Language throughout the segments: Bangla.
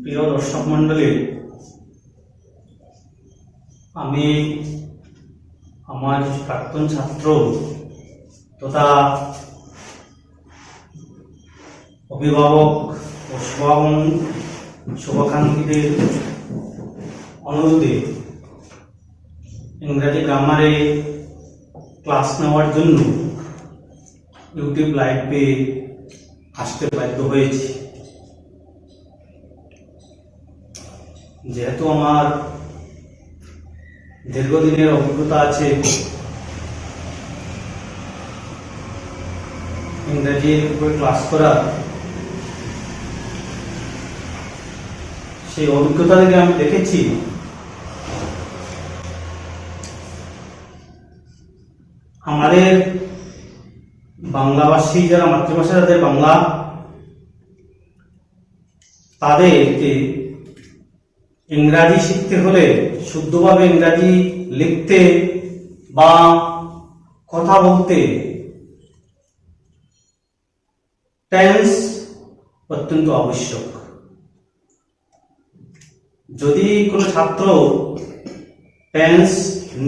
প্রিয় দর্শক মন্ডলী, আমি আমার প্রাক্তন ছাত্র তথা অভিভাবক ও শুভাকাঙ্ক্ষীদের অনুরোধে ইংরেজি গ্রামারে ক্লাস নেওয়ার জন্য ইউটিউব লাইভে আসতে বাধ্য হয়েছি। যেহেতু আমার দীর্ঘদিনের অভিজ্ঞতা আছে ইংরেজির উপরে ক্লাস করার, সেই অভিজ্ঞতা থেকে আমি দেখেছি আমাদের বাংলাভাষী যারা মাতৃভাষা যাদের বাংলা, তাদেরকে ইংরাজি শিখতে হলে, শুদ্ধভাবে ইংরাজি লিখতে বা কথা বলতে টেন্স অত্যন্ত আবশ্যক। যদি কোনো ছাত্র টেন্স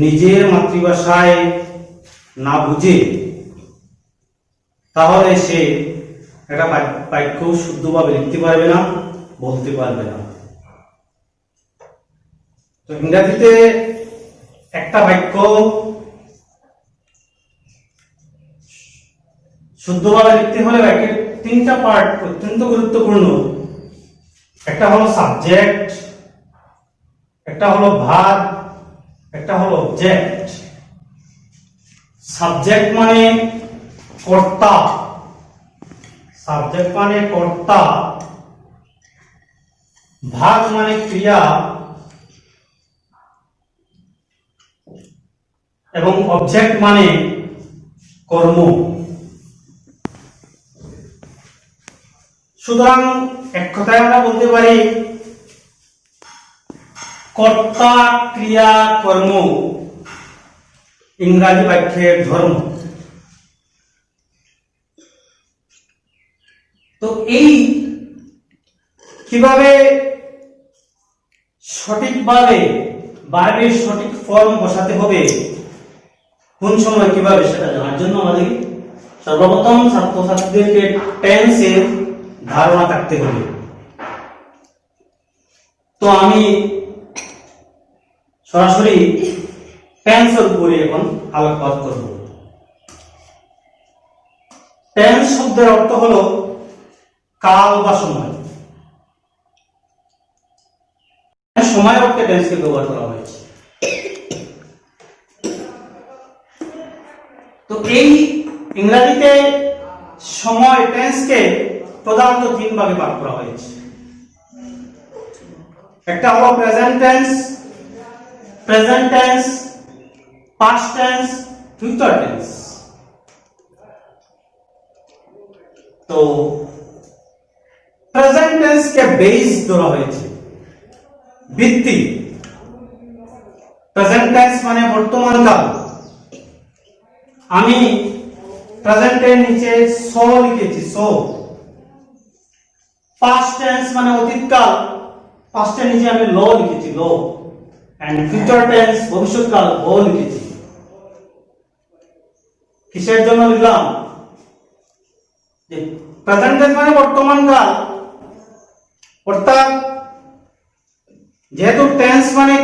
নিজের মাতৃভাষায় না বুঝে, তাহলে সে একটা বাক্য শুদ্ধভাবে লিখতে পারবে না, বলতে পারবে না। তো ইংরেজিতে একটা বাক্য শুদ্ধভাবে লিখতে হলে বাক্যের তিনটা পার্ট অত্যন্ত গুরুত্বপূর্ণ। একটা হলো সাবজেক্ট, একটা হলো ভার্ব, একটা হলো অবজেক্ট। সাবজেক্ট মানে কর্তা, সাবজেক্ট মানে কর্তা, ভার্ব মানে ক্রিয়া এবং অবজেক্ট মানে কর্ম। সুতরাং এক কথায় আমরা বলতে পারি কর্তা, ক্রিয়া, কর্ম ইংরাজি বাক্যের ধর্ম। তো এই কিভাবে সঠিকভাবে ভার্বের সঠিক ফর্ম বসাতে হবে, কোন সময় কিভাবে, সেটা জানার জন্য আমাদের সর্বপ্রথম ছাত্রছাত্রীদেরকে টেন্সের ধারণা থাকতে হবে। তো আমি সরাসরি টেন্সের উপরে এখন আলোকপাত করব। টেন্স শব্দের অর্থ হলো কাল বা সময়। সময় অর্থে টেন্সকে ব্যবহার করা হয়েছে। তো এই ইংরেজিতে সময় টেন্সকে প্রধানত তিন ভাগে ভাগ করা হয়েছে। একটা হলো present tense, present tense, past tense, future tense. তো প্রেজেন্ট টেন্স কে বেস ধরা হয়েছে, ভিত্তি। প্রেজেন্ট টেন্স মানে বর্তমান কাল। আমি প্রেজেন্টের নিচে সো লিখেছি, সো। পাস্ট টেন্স মানে অতীতকাল, পাস্টের নিচে আমি ল লিখেছি, ল। এন্ড ফিউচার টেন্স ভবিষ্যৎকাল, ও লিখেছি। কিসের জন্য লিখলাম? যে প্রেজেন্ট টেন্স মানে বর্তমান কাল, অর্থাৎ যেহেতু টেন্স মানে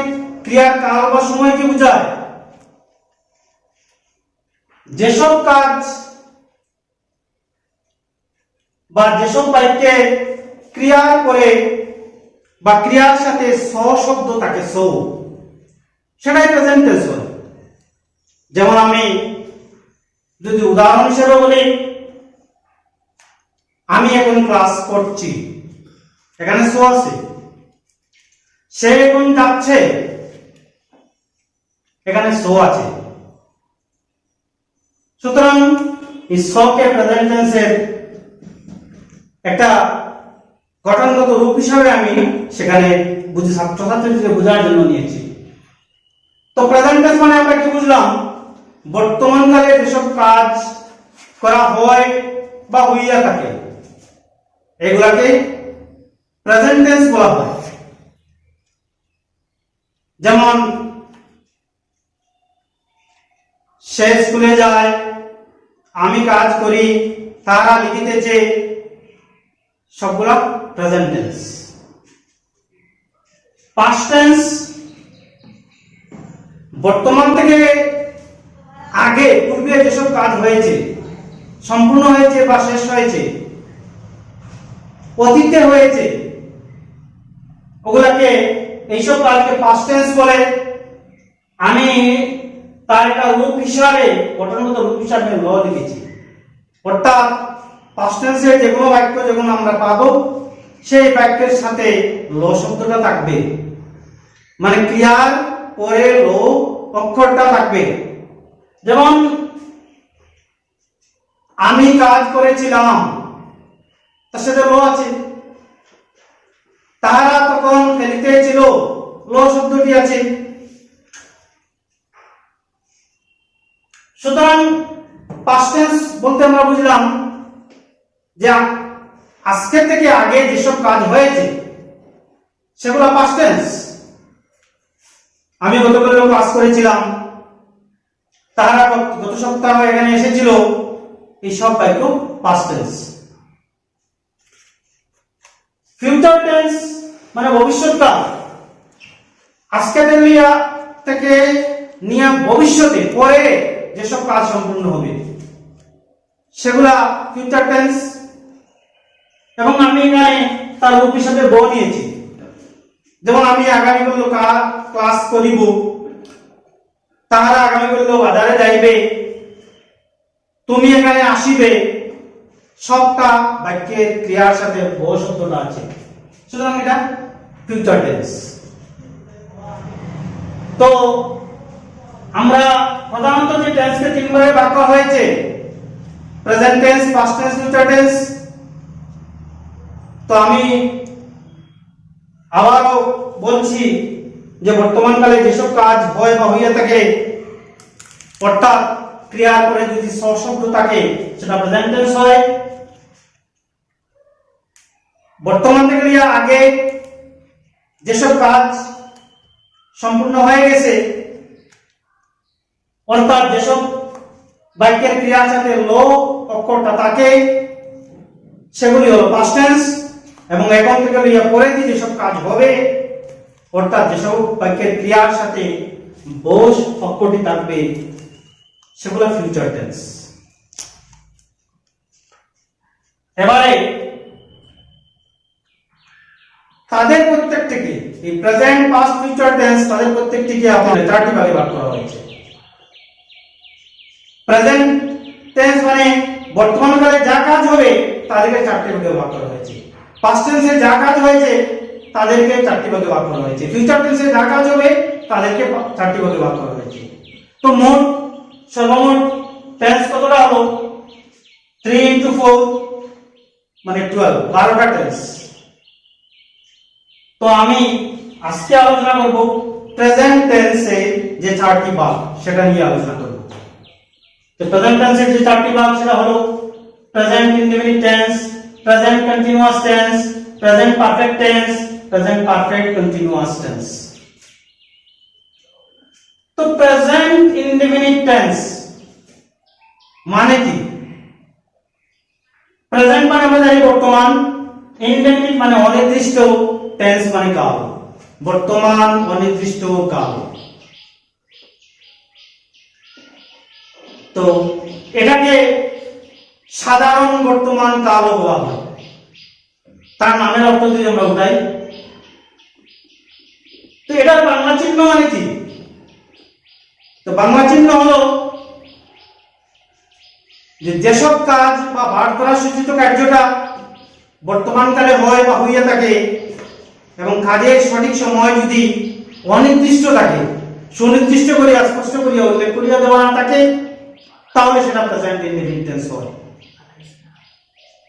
ক্রিয়া, কাল বা সময়কে বোঝায়, যেসব কাজ বা যেসব বাক্যে ক্রিয়ার পরে বা ক্রিয়ার সাথে স শব্দ থাকে, সো, সেটাই প্রেজেন্ট টেন্স হয়। যেমন আমি যদি উদাহরণ হিসেবে বলি, আমি এখন ক্লাস করছি, এখানে সো আছে। সে এখন যাচ্ছে, এখানে সো আছে। সুতরাং এই সকে প্রেজেন্ট টেন্সের একটা গঠনগত রূপ হিসাবে আমি সেখানে ছাত্রছাত্রীদের বোঝার জন্য নিয়েছি। তো প্রেজেন্ট টেন্স মানে আমরা কি বুঝলাম? বর্তমান কালে যেসব কাজ করা হয় বা হইয়া থাকে, এগুলাকে প্রেজেন্ট টেন্স বলা হয়। যেমন সে স্কুলে যায়, আমি কাজ করি, তারা লিখিতেছে, সবগুলা প্রেজেন্ট টেন্স। পাস্ট টেন্স বর্তমান থেকে আগে পূর্বে যেসব কাজ হয়েছে, সম্পূর্ণ হয়েছে বা শেষ হয়েছে, অতীতে হয়েছে, ওগুলাকে এইসব কাজকে পাস্ট টেন্স বলে। আমি তার একটা রূপ হিসাবে, গঠনগত রূপ হিসাবে ল লিখেছি। অর্থাৎ পাস্ট টেন্সে যে কোনো বাক্য যখন আমরা পাবো, সেই বাক্যের সাথে ল শব্দটা থাকবে, মানে ক্রিয়ার পরে ল অক্ষরটা থাকবে। যেমন আমি কাজ করেছিলাম, তার সাথে ল আছে। তারা তখন খেলিতেছিল, ল শব্দটি আছে। সুতরাং পাস্ট টেন্স বলতে আমরা বুঝলাম যে আজকে থেকে আগে যেসব কাজ হয়েছে সেগুলো পাস্ট টেন্স। আমি গতকাল ক্লাস করেছিলাম, তারা গত সপ্তাহ এখানে এসেছিল, এই সব বাক্য পাস্ট টেন্স। ফিউচার টেন্স মানে ভবিষ্যৎকাল। আজকে থেকে নিয়ে ভবিষ্যতে পরে যেসব কাজ সম্পূর্ণ হবে সেগুলা ফিউচার টেন্স। এবং আমি এখানে তার রূপ হিসাবে ব নিয়েছি। যেমন আমি আগামী ক্লাস করিব, তাহারা আগামী বাজারে যাইবে, তুমি এখানে আসিবে, সবটা বাক্যের ক্রিয়ার সাথে ব শব্দটা আছে। সুতরাং এটা ফিউচার টেন্স। তো আমরা প্রধানত যে টেন্সকে তিন ভাগে ভাগ করা হয়েছে, present tense, past tense, future tense. তো আমি আবারও বলছি যে বর্তমানকালে যেসব কাজ হয় বা হইয়া থাকে, অর্থাৎ ক্রিয়ার পরে যদি শব্দ থাকে, সেটা প্রেজেন্ট টেন্স হয়। বর্তমান থেকে আগে যেসব কাজ সম্পূর্ণ হয়ে গেছে, অর্থাৎ যেসব বাক্যের ক্রিয়ার সাথে ল অক্ষরটা থাকে, সেগুলি হলো পাস্ট টেন্স। এবং এখন থেকে পরে যেসব কাজ হবে, অর্থাৎ যেসব বাক্যের ক্রিয়ার সাথে বোস অক্ষরটি থাকবে, সেগুলো ফিউচার টেন্স। এবারে তাদের প্রত্যেকটিকে, এই প্রেজেন্ট, পাস্ট, ফিউচার টেন্স, তাদের প্রত্যেকটিকে আমাদের চারটি ভাগে ভাগ করা হয়েছে। প্রেজেন্ট টেন্স মানে বর্তমানকালে যা কাজ হবে তাদেরকে চারটি ভাগে ভাগ করা হয়েছে। পাস্ট টেন্সে যা কাজ হয়েছে তাদেরকে চারটি ভাগে ভাগ করা হয়েছে। ফিউচার টেন্সে যা কাজ হবে তাদেরকে চারটি ভাগে ভাগ করা হয়েছে। তো মোট সর্বমোট টেন্স কতটা হলো? 3 into 4 মানে 12, 12টা টেন্স। তো আমি আজকে আলোচনা করব প্রেজেন্ট টেন্সে যে চারটি ভাগ, সেটা নিয়ে আলোচনা করব। তো প্রেজেন্ট টেন্সের যে চারটি ভাগ সেটা হলো present indefinite tense, present continuous tense, present perfect tense, present perfect continuous tense. তো প্রেজেন্ট ইনডেফিনিট টেন্স মানে কি? প্রেজেন্ট মানে আমরা জানি বর্তমান, ইনডেফিনিট মানে অনির্দিষ্ট, টেন্স মানে কাল, বর্তমান অনির্দিষ্ট কাল। তো এটাকে সাধারণ বর্তমান কালও বলা হয়। তার নামের অর্থ যদি আমরা উঠাই, তো এটার বাংলা চিহ্ন মানে কি? তো বাংলা চিহ্ন হলো যে যেসব কাজ বা ভার দ্বারা সূচিত কার্যটা বর্তমানকালে হয় বা হইয়া থাকে এবং কাজের সঠিক সময় যদি অনির্দিষ্ট থাকে, সুনির্দিষ্ট করিয়া স্পষ্ট করিয়া উল্লেখ করিয়া দেওয়া না থাকে, তাহলে সেটা প্রেজেন্ট ইনডেফিনিট টেন্স হয়।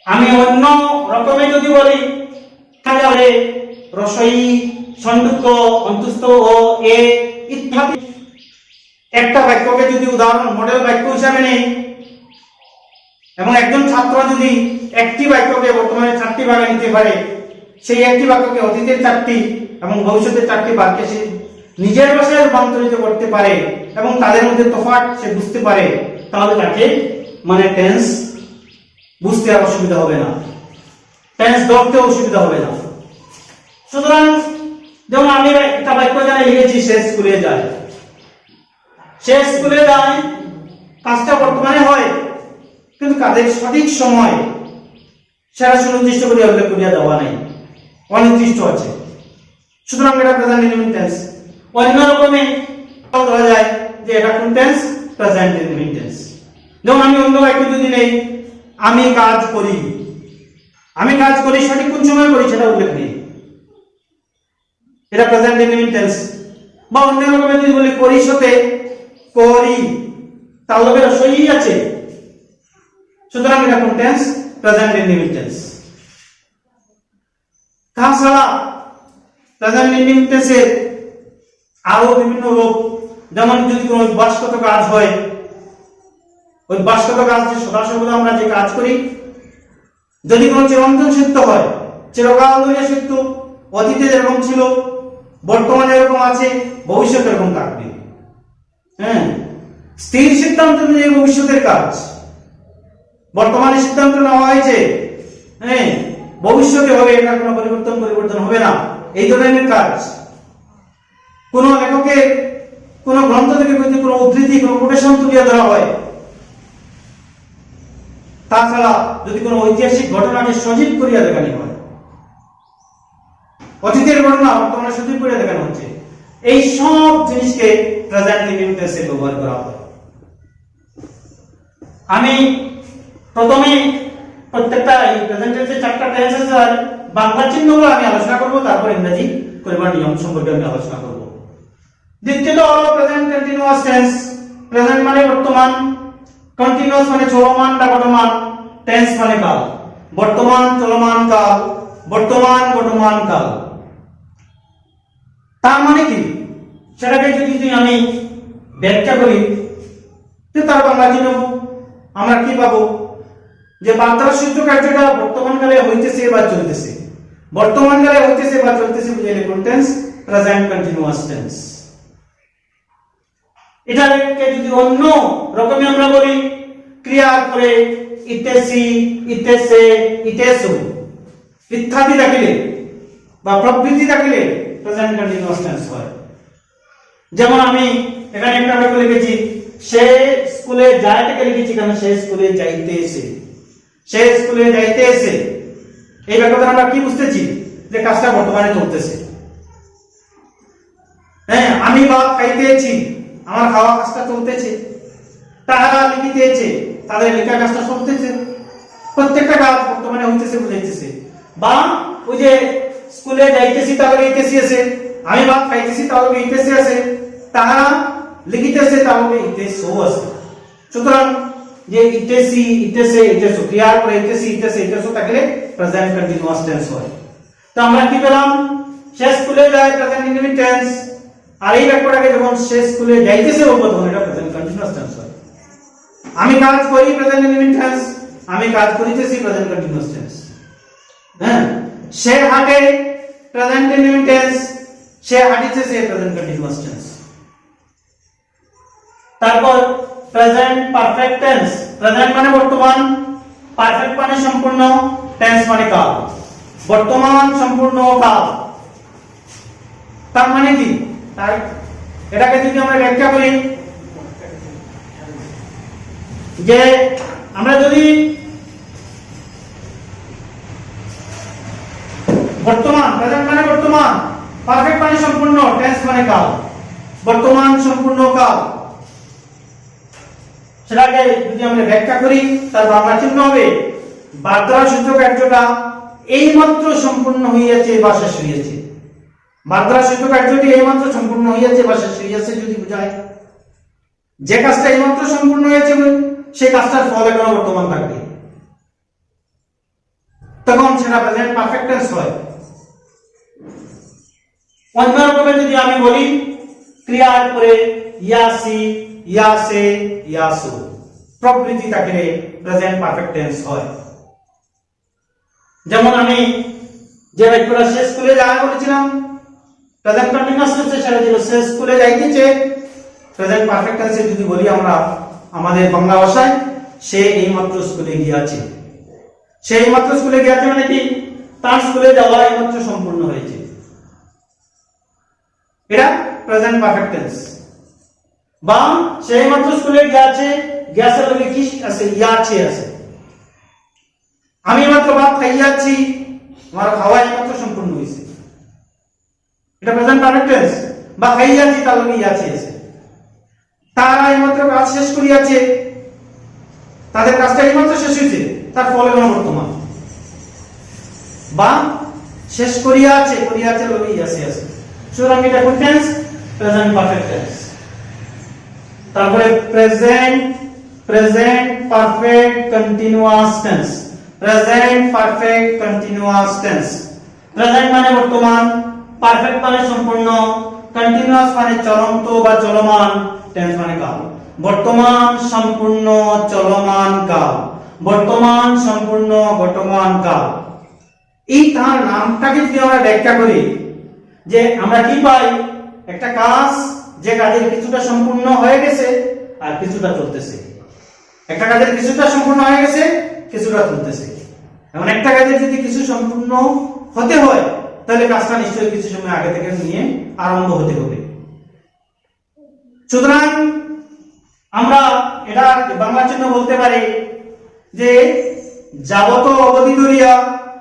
আমি অন্য রকমে যদি বলি, তাহলে রসই, সন্যুক্ত, অন্তুস্থ ও এ ইত্যাদি একটা বাক্যকে যদি উদাহরণ মডেল বাক্য হিসাবে নেই, এবং একজন ছাত্র যদি একটি বাক্যকে বর্তমানে 4টি ভাগে নিতে পারে, সেই একটি বাক্যকে অতীতের 4টি এবং ভবিষ্যতের 4টি বাক্যে সে নিজের ভাষায় রূপান্তরিত করতে পারে এবং তাদের মধ্যে তফাৎ সে বুঝতে পারে, তাহলে তাকে মানে টেন্স বুঝতে আর অসুবিধা হবে না, টেন্স ধরতে অসুবিধা হবে না। সুতরাং যেমন আমি একটা বাক্য জানে লিখেছি সে স্কুলে যায়, সে স্কুলে যায় কাজটা বর্তমানে হয়, কিন্তু কাজের সঠিক সময় সেটা সুনির্দিষ্ট করে উল্লেখ করিয়া দেওয়া নাই, অনির্দিষ্ট আছে। সুতরাং এটা প্রেজেন্ট ইনডিফিনিট টেন্স। অন্য রকমে ধরা যায় যে এটা কোন টেন্স? Present indefinite tense. যেমন আমি অন্য বাক্য যদি নেই, আমি কাজ করি, আমি কাজ করি সঠিক কোন সময় করি সেটা উল্লেখ নেই, এটা প্রেজেন্ট ইনডিফিনিট টেন্স। বা অন্য রকমে যদি বলি করি সাথে করি, তার লগে সই আছে, সুতরাং এটা কোন টেন্স? Present indefinite tense. তাছাড়া প্রেজেন্ট ইনডিফিনিট টেন্সের আরো বিভিন্ন রূপ, যেমন যদি কোনো অভ্যাসগত কাজ হয়, অভ্যাসগত কাজ যে সদাসর্বদা আমরা যে কাজ করি, যদি কোনো চিরন্তন সত্য হয়, চিরকাল ধরে সত্য, অতীতে যেরকম ছিল বর্তমানে এরকম আছে, ভবিষ্যতে এরকম থাকবে। হ্যাঁ, স্থির সিদ্ধান্ত অনুযায়ী ভবিষ্যতের কাজ, বর্তমানে সিদ্ধান্ত নেওয়া হয়েছে, হ্যাঁ ভবিষ্যতে হবে, এটা কোনো পরিবর্তন হবে না, এই ধরনের কাজ। কোন লেখকের কোন গ্রন্থ থেকে যদি কোনো উদ্ধৃতি, কোনো কোটেশন তুলিয়ে ধরা হয়, তাছাড়া যদি কোনো ঐতিহাসিক ঘটনাকে সজীব করিয়া দেখানো হয়, অতীতের ঘটনা বর্তমানে সজীব করিয়া দেখানো হচ্ছে, এই সব জিনিসকে প্রেজেন্ট ইনডিফিনিট টেন্সে ব্যবহার করা হয়। আমি প্রথমে প্রত্যেকটা এই প্রেজেন্ট টেন্সের 4টা টেন্স আছে, বাংলা চিহ্নগুলো আমি আলোচনা করব, তারপর ইংরেজি করবার নিয়ম সম্পর্কে আমি আলোচনা করব। দ্বিতীয়ত হলো প্রেজেন্ট কন্টিনিউয়াস টেন্স। প্রেজেন্ট মানে বর্তমান, কন্টিনিউয়াস মানে চলমান বা ঘটমান, টেন্স মানে কাল, বর্তমান চলমান কাল, বর্তমান ঘটমান কাল। তার মানে কি সেটাকে যদি আমি ব্যাখ্যা করি, তো তার বাংলা চিহ্ন আমরা কি পাবো? যে বার্তা সূত্র কার্যটা বর্তমান কালে হইতেছে বা চলতেছে, বর্তমান কালে হইতেছে বা চলতেছে বুঝাইলে কোন টেন্স? Present continuous tense. এটাকে যদি অন্য রকমে আমরা বলি, ক্রিয়ার পরে ইতেছি, ইতেছে, ইতেসু ইত্যাদি থাকিলে বা প্রবৃত্তি থাকিলে প্রেজেন্ট কন্টিনিউয়াস টেন্স হয়। যেমন আমি এখানে একটা বাক্য লিখেছি, সে স্কুলে যায় থেকে লিখেছি, কারণ সে স্কুলে যাইতেছে, সে স্কুলে যাইতেছে। এই বাক্যটা আমরা কি বুঝতেছি? যে কাজটা বর্তমানে চলতেছে। হ্যাঁ, আমি ভাত খাইতেছি, আমার খাওয়া কাজটা চলতেছে। তাহারা লিখিতেছে, তাদের লেখা কাজটা চলতেছে। প্রত্যেকটা কাজ বর্তমানে হইতেছে বুঝাইতেছে। বা ওই যে স্কুলে যাইতেছি তাহলে ইতেছি আছে, আমি ভাত খাইতেছি তাহলে ইতেছি আছে, তাহারা লিখিতেছে তাহলে ইতেসও আছে। সুতরাং যে ইতেছি, ইতেছে, ইতেসো ক্রিয়ার পরে ইতেছি, ইতেছে, ইতেসো থাকলে প্রেজেন্ট কন্টিনিউয়াস টেন্স হয়। তো আমরা কি পেলাম? সে স্কুলে যায় প্রেজেন্ট ইনডিফিনিট টেন্স, আর এই বাক্যটাকে যখন সে স্কুলে যাইতেছে বলবো তখন এটা প্রেজেন্ট কন্টিনিউয়াস টেন্স হয়। আমি কাজ করি প্রেজেন্ট ইনডিফিনিট টেন্স, আমি কাজ করিতেছি প্রেজেন্ট কন্টিনিউয়াস টেন্স। হ্যাঁ, সে হাঁটে প্রেজেন্ট ইনডিফিনিট টেন্স, সে হাঁটিতেছে প্রেজেন্ট কন্টিনিউয়াস টেন্স। তারপর প্রেজেন্ট পারফেক্ট টেন্স। প্রেজেন্ট মানে বর্তমান, পারফেক্ট মানে সম্পূর্ণ, টেন্স মানে কাল। বর্তমান সম্পূর্ণ কাল, তার মানে কি? তাই এটাকে যদি আমরা ব্যাখ্যা করি, যে আমরা যদি বর্তমান, প্রেজেন্ট মানে বর্তমান, পারফেক্ট মানে সম্পূর্ণ, টেন্স মানে কাল, বর্তমান সম্পূর্ণ কাল, সেটাকে যদি আমরা ব্যাখ্যা করি তার বাংলা চিহ্ন হবে বার্তা সূত্র কার্যটা এইমাত্র সম্পূর্ণ হইয়াছে বা শেষ হইয়াছে। বার্তা সূত্র কার্যটি এইমাত্র সম্পূর্ণ হইয়াছে বা শেষ হইয়াছে যদি বোঝায়, যে কাজটা এইমাত্র সম্পূর্ণ হয়েছে সেই কাজটার ফল এখনো বর্তমান থাকবে, তখন সেটা প্রেজেন্ট পারফেক্ট টেন্স হয়। অন্য রকমে যদি আমি বলি, ক্রিয়ার পরে ইয়াসি, ইয়াসে, ইয়াসু প্রবৃত্তি থাকলে প্রেজেন্ট পারফেক্ট টেন্স হয়। যেমন আমি যে ব্যক্তিরা সে স্কুলে যায় বলেছিলাম প্রেজেন্ট কন্টিনিউয়াস টেন্সে সেটা ছিল সে স্কুলে যাইতেছে। প্রেজেন্ট পারফেক্ট টেন্সে যদি বলি আমরা আমাদের বাংলা ভাষায় সে এইমাত্র স্কুলে গিয়েছে। সে এইমাত্র স্কুলে গিয়েছে মানে কি তার স্কুলে যাওয়া এইমাত্র সম্পূর্ণ হয়েছে, এটা প্রেজেন্ট পারফেক্ট টেন্স। বা সে এইমাত্র স্কুলে গিয়েছে, গিয়েছে লগে কি আছে ইয়াছে আছে। আমি মাত্র ভাত খাইয়াছি, আমার খাওয়া এইমাত্র সম্পূর্ণ হয়েছে, এটা প্রেজেন্ট পারফেক্ট টেন্স। বা খাইয়াছি তার লগে ইয়াছে আছে। তারা এইমাত্র কাজ শেষ করিয়াছে, তাদের কাজটা এইমাত্র শেষ হয়েছে, তার ফলে বর্তমান। বা শেষ করিয়াছে, করিয়াছে লগে ইয়াছে আছে। সুতরাং এটা কোন টেন্স? Present perfect tense. তারপরে present perfect continuous tense. Present perfect continuous tense. Present মানে বর্তমান, পারফেক্ট মানে সম্পূর্ণ, কন্টিনিউয়াস মানে চলন্ত বা চলমান, টেন্স মানে কাল। বর্তমান সম্পূর্ণ চলমান কাল, বর্তমান সম্পূর্ণ বর্তমান কাল। এই তার নামটাকে যদি আমরা ব্যাখ্যা করি যে আমরা কি পাই, একটা কাজ যে কাজের কিছুটা সম্পূর্ণ হয়ে গেছে আর কিছুটা চলতেছে। একটা কাজের কিছুটা সম্পূর্ণ হয়ে গেছে, কিছুটা চলতেছে। এমন একটা কাজের যদি কিছু সম্পূর্ণ হতে হয় তাহলে কাজটা নিশ্চয়ই কিছু সময় আগে থেকে নিয়ে আরম্ভ হতে হবে। সুতরাং আমরা এটা বাংলা চিহ্ন বলতে পারি যে যাবত অবধি ধরিয়া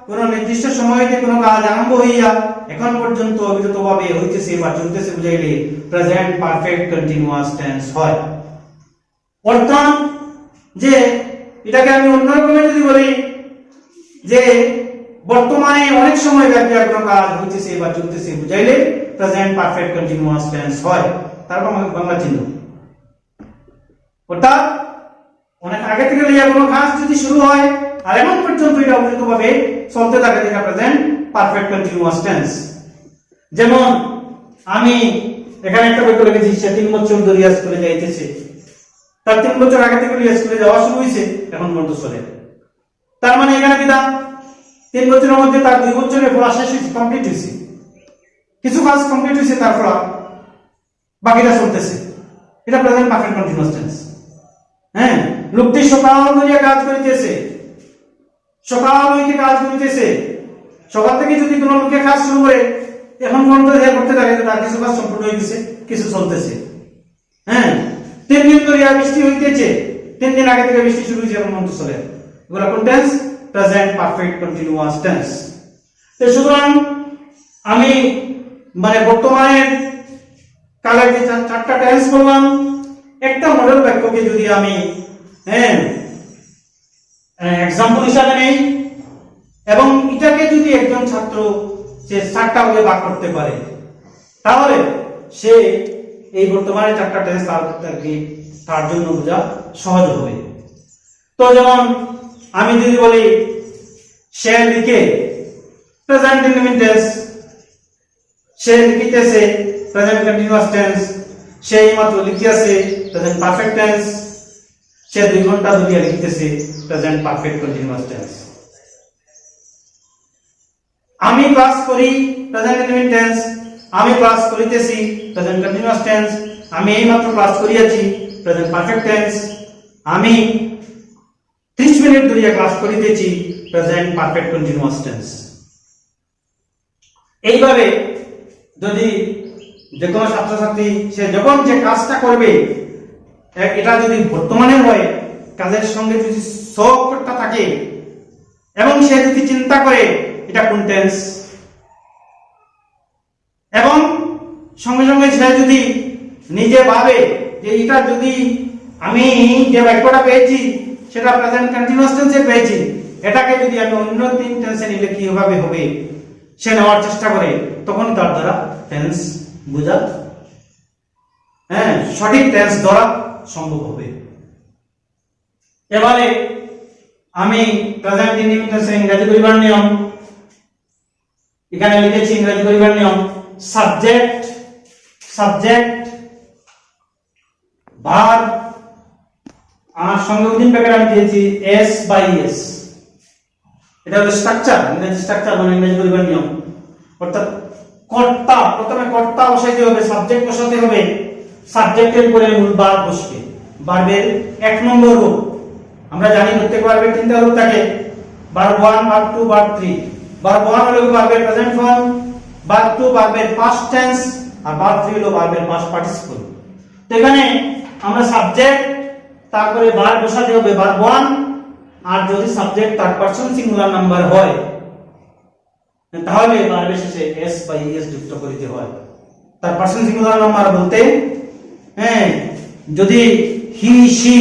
কোন নির্দিষ্ট সময়তে কোনো কাজ আরম্ভ হইয়া এখন পর্যন্ত অবিরতভাবে হইতেছে বা চলতেছে বুঝাইলে প্রেজেন্ট পারফেক্ট কন্টিনিউয়াস টেন্স হয়। অর্থাৎ যে এটাকে আমি অন্যরকমে যদি বলি যে বর্তমানে অনেক সময় ব্যাপী কোনো কাজ হইতেছে বা চলতেছে বুঝাইলে প্রেজেন্ট পারফেক্ট কন্টিনিউয়াস টেন্স হয়। তারপর বাংলা চিহ্ন অর্থাৎ অনেক আগে থেকে লইয়া কোনো কাজ যদি শুরু হয় আর এখন পর্যন্ত এটা অবিরতভাবে চলতে থাকে, এটা প্রেজেন্ট পারফেক্ট কন্টিনিউয়াস টেন্স। যেমন আমি এখানে একটা বাক্য লিখেছি, সে 3 বছর ধরে স্কুলে যাইতেছে। তার 3 বছর আগে থেকে স্কুলে যাওয়া শুরু হয়েছে, এখন পর্যন্ত চলে। তার মানে এখানে কি 3 বছরের মধ্যে তার 2 বছরের পড়া শেষ হয়েছে, কমপ্লিট হয়েছে, কিছু কাজ কমপ্লিট হয়েছে, তারপর বাকিটা চলতেছে, এটা প্রেজেন্ট পারফেক্ট কন্টিনিউয়াস টেন্স। হ্যাঁ, লোকটি সকাল ধরে কাজ করিতেছে, সকাল হইতে কাজ করিতেছে। সকাল থেকে যদি কোনো লোকে কাজ শুরু করে এখন পর্যন্ত করতে থাকে, তার কিছু কাজ সম্পূর্ণ হয়ে গেছে, কিছু চলতেছে। হ্যাঁ, 3 দিন ধরে বৃষ্টি হইতেছে, 3 দিন আগে থেকে বৃষ্টি শুরু হয়েছে, এখন পর্যন্ত চলে। এগুলো কোন tense? Present perfect continuous tense. তো সুতরাং আমি মানে বর্তমানের কালের যে 4টা টেন্স বললাম, একটা মডেল বাক্যকে যদি আমি এক্সাম্পল হিসাবে নেই এবং এটাকে যদি একজন ছাত্র সে 4টা ভাগে ভাগ করতে পারে তাহলে সে এই বর্তমানে 4টা টেন্স তার জন্য বোঝা সহজ হবে। তো যেমন আমি যদি বলি সে লিখে, প্রেজেন্ট ইনডিফিনিট টেন্স, সে লিখিতেছে প্রেজেন্ট কন্টিনিউয়াস টেন্স, সে এইমাত্র লিখিয়াছে প্রেজেন্ট পারফেক্ট টেন্স, সে 2 ঘন্টা ধরে লিখতেছে প্রেজেন্ট পারফেক্ট কন্টিনিউয়াস টেন্স। আমি ক্লাস করি প্রেজেন্ট ইনডিফিনিট টেন্স, আমি ক্লাস করিতেছি প্রেজেন্ট কন্টিনিউয়াস টেন্স, আমি এইমাত্র ক্লাস করিয়াছি প্রেজেন্ট পারফেক্ট টেন্স, আমি 30 মিনিট ধরে ক্লাস করিতেছি প্রেজেন্ট পারফেক্ট কন্টিনিউয়াস টেন্স। এইভাবে যদি যে কোনো ছাত্রছাত্রী সে যখন যে কাজটা করবে এটা যদি বর্তমানে হয়, কাজের সঙ্গে যদি সবটা থাকে এবং সে যদি চিন্তা করে এটা কোন টেন্স, এবং সঙ্গে সঙ্গে সে যদি নিজে ভাবে যে এটা যদি আমি যে বাক্যটা পেয়েছি সেটা প্রেজেন্ট কন্টিনিউয়াস টেন্সে পেয়েছি, এটাকে যদি আমি অন্য 3 টেন্সে নিলে কিভাবে হবে সে নেওয়ার চেষ্টা করে, তখন তার দ্বারা টেন্স বোঝা সঠিক টেন্স ধরা সম্ভব হবে। এবারে আমি প্রেজেন্ট ইনডিফিনিট টেন্সের ইংরেজি পরিবার নিয়ম এখানে লিখেছি। ইংরেজি পরিবার নিয়ম সাবজেক্ট ভার্ব আর সঙ্গে উদিন প্যাকেট আমি দিয়েছি এস বাই এস। এটা হলো স্ট্রাকচার, ইংরেজি স্ট্রাকচার মানে ইংরেজি পরিবার নিয়ম। অর্থাৎ কর্তা, প্রথমে কর্তা বসাইতে হবে, সাবজেক্ট বসাতে হবে, সাবজেক্টের পরে মূল ভার্ব বসবে। ভার্বের 1 নম্বর রূপ আমরা জানি প্রত্যেক ভার্বের 3টা রূপ থাকে, ভার্ব 1, ভার্ব 2, ভার্ব 3। ভার্ব 1 হলো ভার্বের প্রেজেন্ট ফর্ম, ভার্ব 2 ভার্বের পাস্ট টেন্স, আর ভার্ব 3 হলো ভার্বের পাস্ট পার্টিসিপল। তো এখানে আমরা সাবজেক্ট তারপরে ভার্ব বসাতে হবে ভার্ব 1, আর যদি subject third person singular number হয় তাহলে ভার্বের শেষে s বা es যুক্ত করিতে হয়। থার্ড পারসন সিঙ্গুলার নাম্বার বলতে যদি হি সি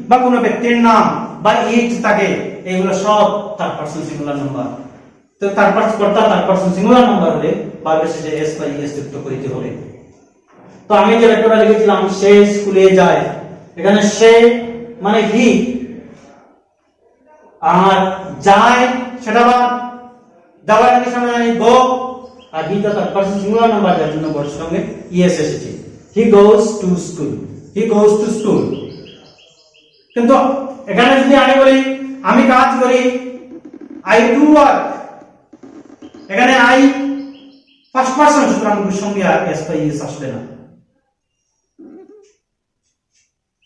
বা কোনো ব্যক্তির নাম বা ইট থাকে, এগুলো সব থার্ড পারসন সিঙ্গুলার নাম্বার। তো থার্ড পারসন সিঙ্গুলার নাম্বার হলে ভার্বের শেষে s বা es যুক্ত করিতে হবে। তো আমি যে লেখাটা লিখেছিলাম সে স্কুলে যায়, এখানে সে মানে হি, আর যায় সেটা বা যাওয়ার আগে আমরা জানি গো, আর he the third person singular number, যার জন্য বর্ডের সঙ্গে es এসেছে। He goes to school, he goes to school. কিন্তু এখানে যদি আমি বলি আমি কাজ করি, আই ডু ওয়ার্ক, এখানে আই ফার্স্ট পারসন, সুতরাং সঙ্গে আর s বা es আসবে না।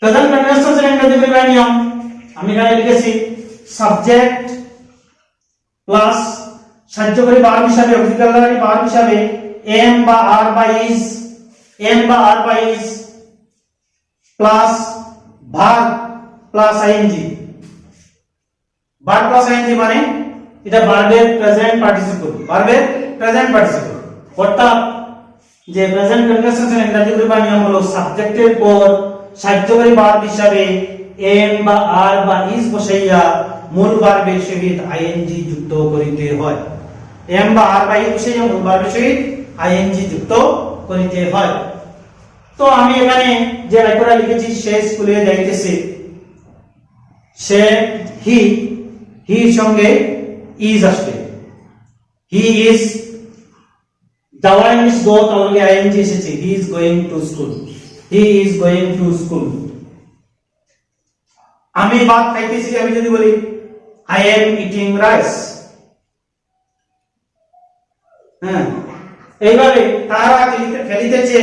প্রেজেন্ট কন্টিনিউয়াস টেন্সের ইংরেজি পরিবার নিয়ম আমি এখানে লিখেছি সাবজেক্ট প্লাস সাহায্যকারী ভার্ব হিসাবে, অক্সিলারি ভার্ব হিসাবে am বা are বা is, am বা are বা is plus verb plus ing। Verb plus ing মানে এটা ভার্বের প্রেজেন্ট পার্টিসিপল, ভার্বের প্রেজেন্ট পার্টিসিপল। অর্থাৎ যে প্রেজেন্ট কন্টিনিউয়াস টেন্সের ইংরেজি পরিবার নিয়ম হলো সাবজেক্টের পর সাহায্যকারী ভার্ব হিসাবে am বা are বা is বসাইয়া মূল ভার্বের সহিত ing যুক্ত করিতে হয়। am বা are বা is বসাইয়া মূল ভার্বের সহিত ing যুক্ত করিতে হয়। তো আমি এখানে যে বাক্যটা লিখেছি সে স্কুলে যাইতেছে, সে হি, হির সঙ্গে is আসবে। হি is, যাওয়ার ইংলিশ গো, তার সঙ্গে ing এসেছে, হি is going to school, he is going to school। আমি ভাত খাইতেছি, আমি যদি বলি I am eating rice, এইভাবে তারা খেলিতেছে,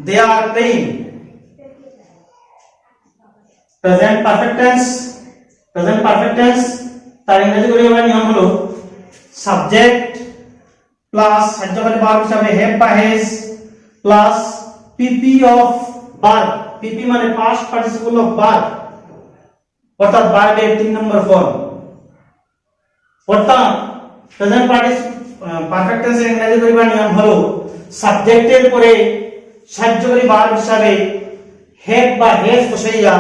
they are playing। Present perfect tense তার ইংরেজি পরিবার নিয়ম হলো সাবজেক্ট প্লাস সাহায্যকারী ভার্ব হিসাবে have বা has plus pp of verb, pp মানে পাস্ট পার্টিসিপল অফ verb, অর্থাৎ ভার্বের 3 নম্বর ফর্ম। অর্থাৎ প্রেজেন্ট পারফেক্ট টেন্সের ইংরেজি পরিবার নিয়ম হলো সাবজেক্টের পরে সাহায্যকারী ভার্ব হিসাবে have বা has বসাইয়া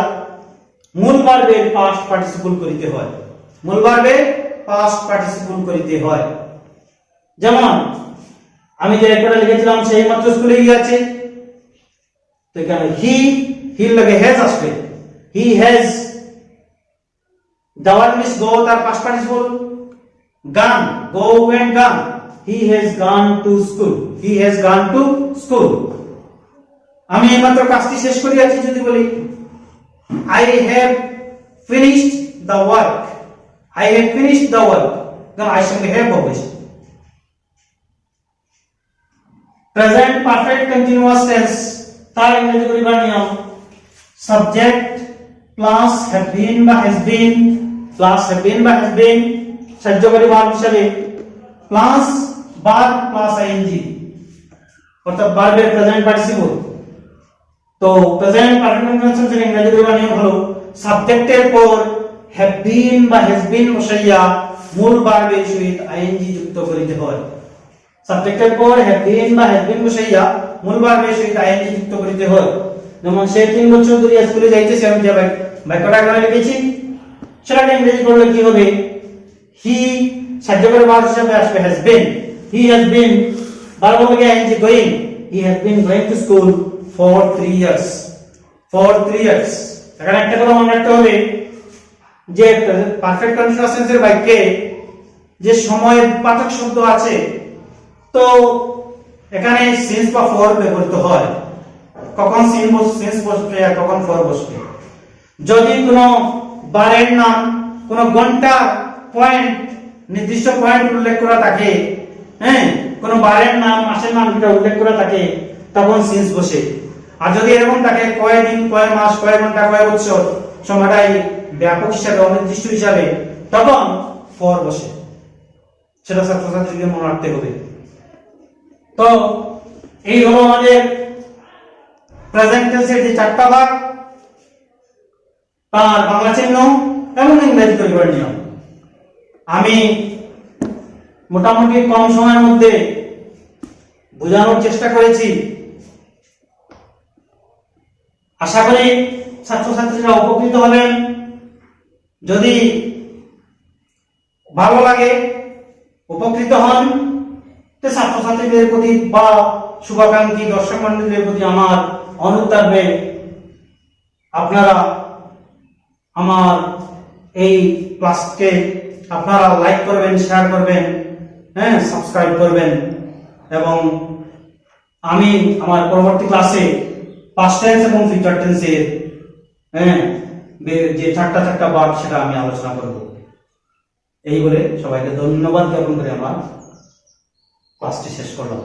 মূল ভার্বের পাস্ট পার্টিসিপল করিতে হয়, মূল ভার্বের পাস্ট পার্টিসিপল করিতে হয়। যেমন আমি যে একটা লিখেছিলাম সেই মাত্র স্কুলে গিয়েছে, তো এখানে হির লাগে has আসবে, হি has। যাওয়ার মিস গো, তার past participle gone, go went gone, he has gone to school, he has gone to school। আমি এইমাত্র কাজটি শেষ করিয়াছি যদি বলি I have finished the work, I have finished the work, then I সঙ্গে have হবে। প্রেজেন্ট পারফেক্ট কন্টিনিউয়াস টেন্স তার ইংরেজি পরিবার নিয়ম সাবজেক্ট প্লাস have been বা has been plus have been বা has been সাহায্যকারী ভার্ব হিসাবে প্লাস ভার্ব প্লাস ing, অর্থাৎ ভার্বের প্রেজেন্ট পার্টিসিপল। তো প্রেজেন্ট পারফেক্ট কন্টিনিউয়াস ইংরেজি পরিবার নিয়ম হলো সাবজেক্টের পর have been বা has been বসাইয়া মূল ভার্বের সহিত ing যুক্ত করিতে হয়। সাবজেক্টের পর have been বা has been বসাইয়া মূল ভার্বের সহিত ing যুক্ত করিতে হয়। যেমন সে 3 বছর ধরে স্কুলে যাইতেছে, আমি যে বাক্যটা এখানে লিখেছি সেটাকে ইংরেজি করলে কি হবে, হি সাহায্যকারী ভার্ব হিসেবে আসবে has been, he has been, verb হবে ing going, he has been going to school for 3 years, for 3 years। এখানে একটা কথা মনে রাখতে হবে যে পারফেক্ট কন্টিনিউয়াস টেন্সের বাক্যে যে সময়ের পাঠক শব্দ আছে, তো এখানে সিন্স বা ফর ব্যবহৃত হয়। কখন সিন্স বসবে আর কখন ফর বসবে। যদি কোনো বারের নাম, কোনো ঘন্টা, পয়েন্ট নির্দিষ্ট পয়েন্ট উল্লেখ করা থাকে, হ্যাঁ, কোনো বারের নাম মাসের নাম যেটা উল্লেখ করা থাকে, তখন সিন্স বসে। আর যদি এরকম থাকে কয় দিন, কয় মাস, কয় ঘন্টা, কয় বছর, সময়টাই ব্যাপক হিসাবে, অনির্দিষ্ট হিসাবে, তখন ফর বসে। সেটা ছাত্রছাত্রীকে মনে রাখতে হবে। তো এই হলো আমাদের প্রেজেন্ট টেন্সের যে চারটা ভাগ, তার বাংলা চিহ্ন এবং ইংরেজি পরিবারের নিয়ম। আমি মোটামুটি কম সময়ের মধ্যে বোঝানোর চেষ্টা করেছি। আশা করি ছাত্রছাত্রীরা উপকৃত হবেন। যদি ভালো লাগে, উপকৃত হন, তো ছাত্রছাত্রীদের প্রতি বা শুভাকাঙ্ক্ষী দর্শক মন্ডলীদের প্রতি আমার অনুরোধ থাকবে, আপনারা আমার এই ক্লাসকে আপনারা লাইক করবেন, শেয়ার করবেন, হ্যাঁ, সাবস্ক্রাইব করবেন। এবং আমি আমার পরবর্তী ক্লাসে পাস্ট টেন্স এবং ফিউচার টেন্সের, হ্যাঁ, যে চারটা ভাগ সেটা আমি আলোচনা করব। এই বলে সবাইকে ধন্যবাদ জ্ঞাপন করে আমার ক্লাসটি শেষ করলাম।